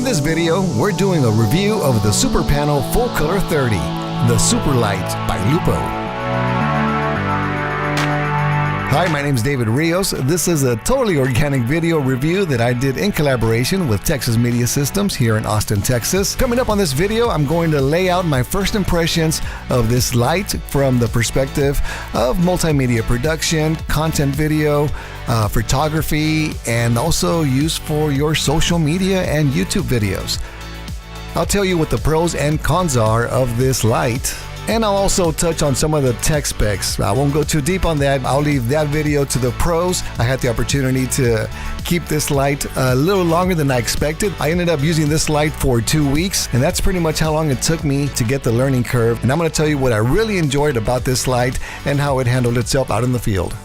In this video, we're doing a review of the Superpanel Full Color 30, the Super Light by Lupo. Hi, my name is David Rios. This is a totally organic video review that I did in collaboration with Texas Media Systems here in Austin, Texas. Coming up on this video, I'm going to lay out my first impressions of this light from the perspective of multimedia production, content video, photography, and also use for your social media and YouTube videos. I'll tell you what the pros and cons are of this light. And I'll also touch on some of the tech specs. I won't go too deep on that. I'll leave that video to the pros. I had the opportunity to keep this light a little longer than I expected. I ended up using this light for 2 weeks, and that's pretty much how long it took me to get the learning curve. And I'm going to tell you what I really enjoyed about this light and how it handled itself out in the field.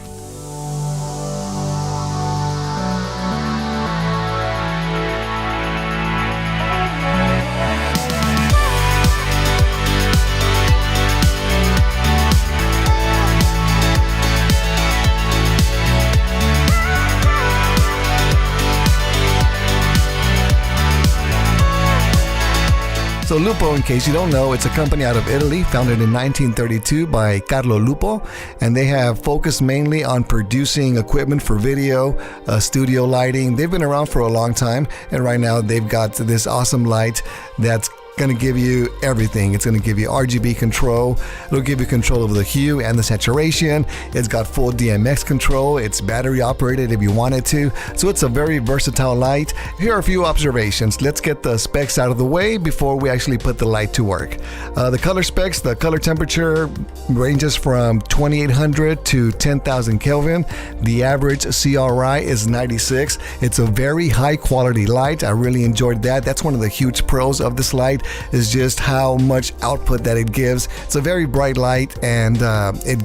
So Lupo, in case you don't know, it's a company out of Italy, founded in 1932 by Carlo Lupo, and they have focused mainly on producing equipment for video, studio lighting. They've been around for a long time, and right now they've got this awesome light that's going to give you everything. It's going to give you RGB control. It'll give you control over the hue and the saturation. It's got full DMX control. It's battery operated if you wanted to. So it's a very versatile light. Here are a few observations. Let's get the specs out of the way before we actually put the light to work. The color specs, the color temperature ranges from 2800 to 10,000 Kelvin. The average CRI is 96. It's a very high quality light. I really enjoyed that. That's one of the huge pros of this light, is just how much output that it gives. It's a very bright light, and it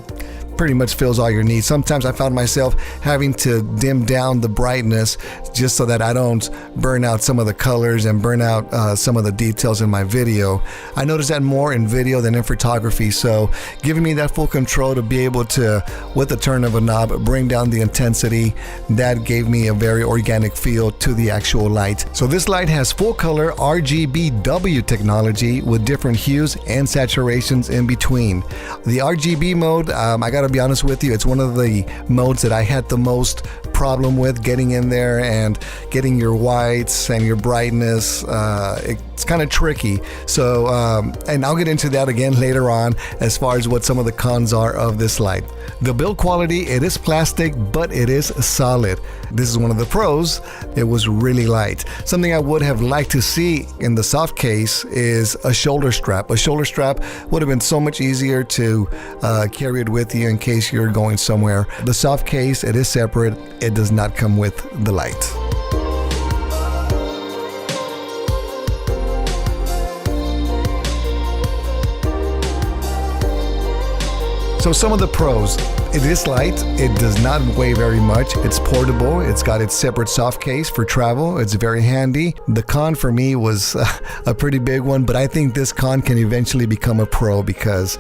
pretty much fills all your needs. Sometimes I found myself having to dim down the brightness just so that I don't burn out some of the colors and burn out some of the details in my video. I noticed that more in video than in photography, so giving me that full control to be able to, with the turn of a knob, bring down the intensity, that gave me a very organic feel to the actual light. So this light has full color RGBW technology with different hues and saturations in between. The RGB mode, I gotta be honest with you, it's one of the modes that I had the most problem with getting in there and getting your whites and your brightness. It's kind of tricky. So, and I'll get into that again later on as far as what some of the cons are of this light. The build quality, it is plastic, but it is solid. This is one of the pros. It was really light. Something I would have liked to see in the soft case is a shoulder strap. A shoulder strap would have been so much easier to carry it with you in case you're going somewhere. The soft case, it is separate. It does not come with the light. So some of the pros. This light, it does not weigh very much. It's portable. It's got its separate soft case for travel. It's very handy. The con for me was a pretty big one, but I think this con can eventually become a pro because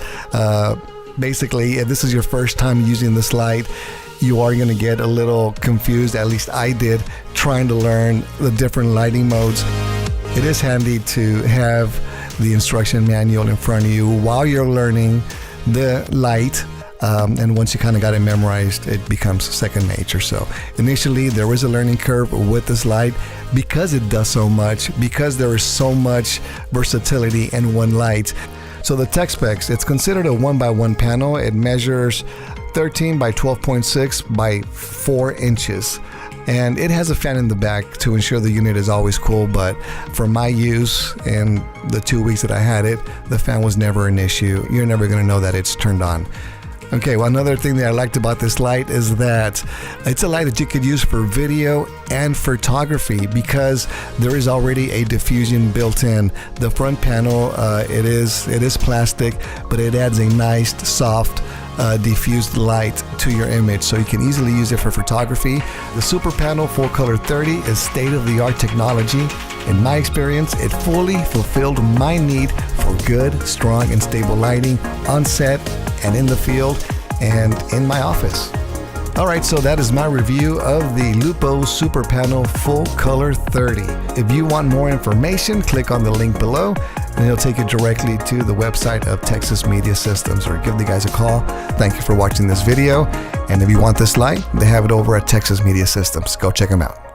basically, if this is your first time using this light, you are going to get a little confused. At least I did, trying to learn the different lighting modes. It is handy to have the instruction manual in front of you while you're learning the light, and once you kind of got it memorized, it becomes second nature. So initially there was a learning curve with this light because it does so much, because there is so much versatility in one light. So the tech specs, it's considered a 1x1 panel. It measures 13 by 12.6 by 4 inches. And it has a fan in the back to ensure the unit is always cool, but for my use in the 2 weeks that I had it, the fan was never an issue. You're never going to know that it's turned on. Okay, well, another thing that I liked about this light is that it's a light that you could use for video and photography because there is already a diffusion built in. The front panel, it is plastic, but it adds a nice, soft, diffused light to your image, so you can easily use it for photography. The Superpanel Full Color 30 is state-of-the-art technology. In my experience, it fully fulfilled my need for good, strong, and stable lighting on set and in the field and in my office. All right, so that is my review of the Lupo Superpanel Full Color 30. If you want more information, click on the link below and it'll take you directly to the website of Texas Media Systems, or give the guys a call. Thank you for watching this video. And if you want this light, they have it over at Texas Media Systems. Go check them out.